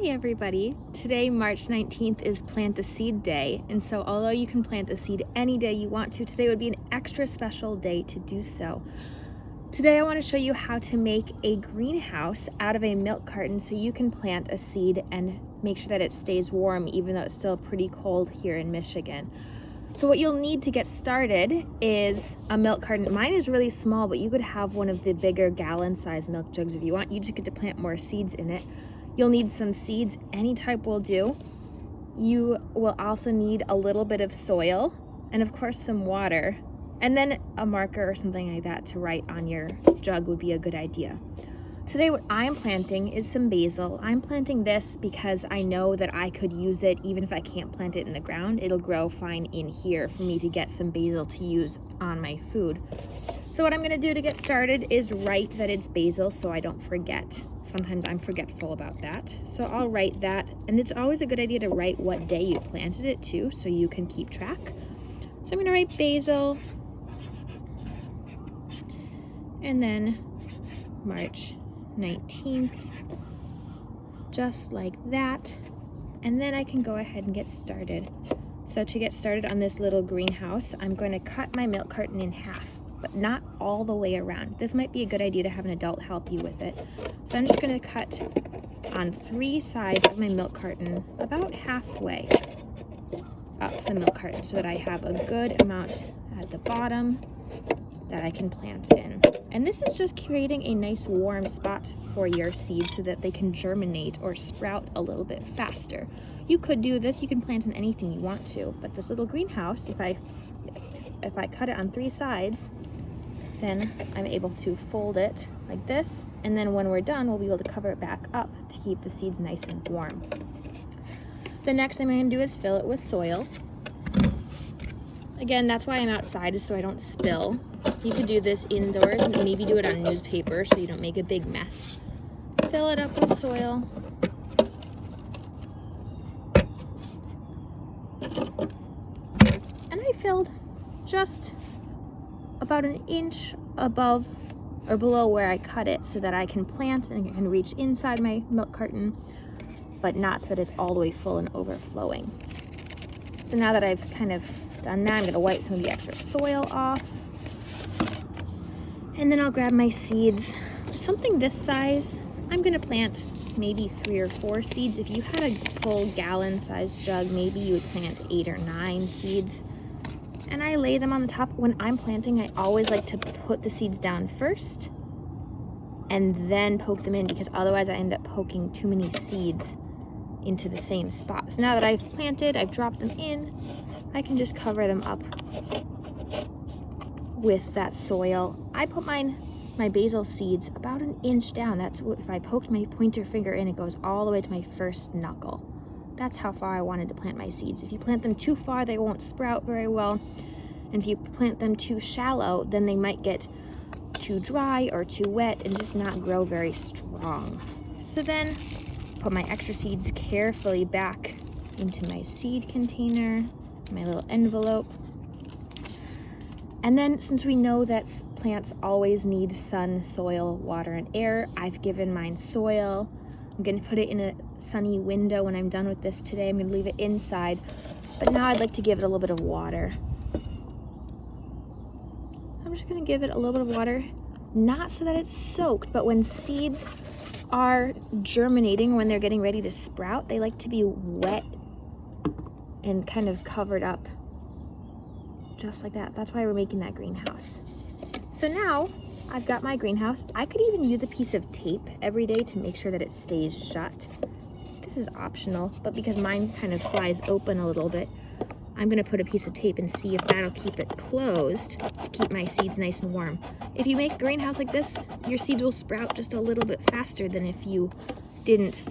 Hi everybody! Today, March 19th, is Plant a Seed Day, and so although you can plant a seed any day you want to, today would be an extra special day to do so. Today I want to show you how to make a greenhouse out of a milk carton so you can plant a seed and make sure that it stays warm even though it's still pretty cold here in Michigan. So what you'll need to get started is a milk carton. Mine is really small, but you could have one of the bigger gallon-sized milk jugs if you want. You just get to plant more seeds in it. You'll need some seeds, any type will do. You will also need a little bit of soil and of course some water, and then a marker or something like that to write on your jug would be a good idea. Today what I'm planting is some basil. I'm planting this because I know that I could use it even if I can't plant it in the ground. It'll grow fine in here for me to get some basil to use on my food. So what I'm gonna do to get started is write that it's basil so I don't forget. Sometimes I'm forgetful about that. So I'll write that, and it's always a good idea to write what day you planted it too so you can keep track. So I'm gonna write basil, and then March 19th, just like that. And then I can go ahead and get started. So to get started on this little greenhouse, I'm going to cut my milk carton in half, but not all the way around. This might be a good idea to have an adult help you with it. So I'm just going to cut on 3 sides of my milk carton about halfway up the milk carton so that I have a good amount at the bottom that I can plant in. And this is just creating a nice warm spot for your seeds so that they can germinate or sprout a little bit faster. You could do this, you can plant in anything you want to, but this little greenhouse, if I cut it on 3 sides, then I'm able to fold it like this, and then when we're done, we'll be able to cover it back up to keep the seeds nice and warm. The next thing I'm gonna do is fill it with soil. Again, that's why I'm outside, is so I don't spill. You could do this indoors and maybe do it on newspaper so you don't make a big mess. Fill it up with soil. And I filled just about an inch above or below where I cut it so that I can plant and I can reach inside my milk carton, but not so that it's all the way full and overflowing. So now that I've kind of done that, I'm going to wipe some of the extra soil off. And then I'll grab my seeds. Something this size, I'm going to plant maybe 3 or 4 seeds. If you had a full gallon-sized jug, maybe you would plant 8 or 9 seeds. And I lay them on the top. When I'm planting, I always like to put the seeds down first and then poke them in, because otherwise I end up poking too many seeds into the same spot. So now that I've planted, I've dropped them in, I can just cover them up with that soil. I put my basil seeds about an inch down. That's what, if I poked my pointer finger in, it goes all the way to my first knuckle. That's how far I wanted to plant my seeds. If you plant them too far, they won't sprout very well. And if you plant them too shallow, then they might get too dry or too wet and just not grow very strong. So then put my extra seeds carefully back into my seed container, my little envelope. And then, since we know that plants always need sun, soil, water, and air, I've given mine soil. I'm gonna put it in a sunny window when I'm done with this today. I'm gonna leave it inside, but now I'd like to give it a little bit of water. I'm just gonna give it a little bit of water, not so that it's soaked, but when seeds are germinating, when they're getting ready to sprout, they like to be wet and kind of covered up. Just like that. That's why we're making that greenhouse. So now I've got my greenhouse. I could even use a piece of tape every day to make sure that it stays shut. This is optional, but because mine kind of flies open a little bit, I'm gonna put a piece of tape and see if that'll keep it closed to keep my seeds nice and warm. If you make a greenhouse like this, your seeds will sprout just a little bit faster than if you didn't.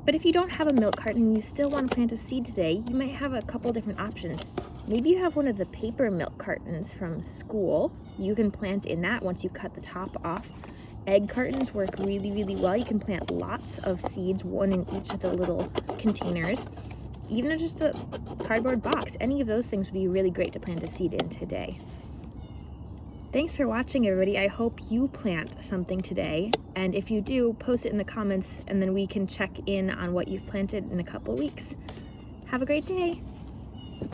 But if you don't have a milk carton and you still want to plant a seed today, you might have a couple different options. Maybe you have one of the paper milk cartons from school. You can plant in that once you cut the top off. Egg cartons work really, really well. You can plant lots of seeds, one in each of the little containers. Even just a cardboard box, any of those things would be really great to plant a seed in today. Thanks for watching, everybody. I hope you plant something today. And if you do, post it in the comments and then we can check in on what you've planted in a couple weeks. Have a great day.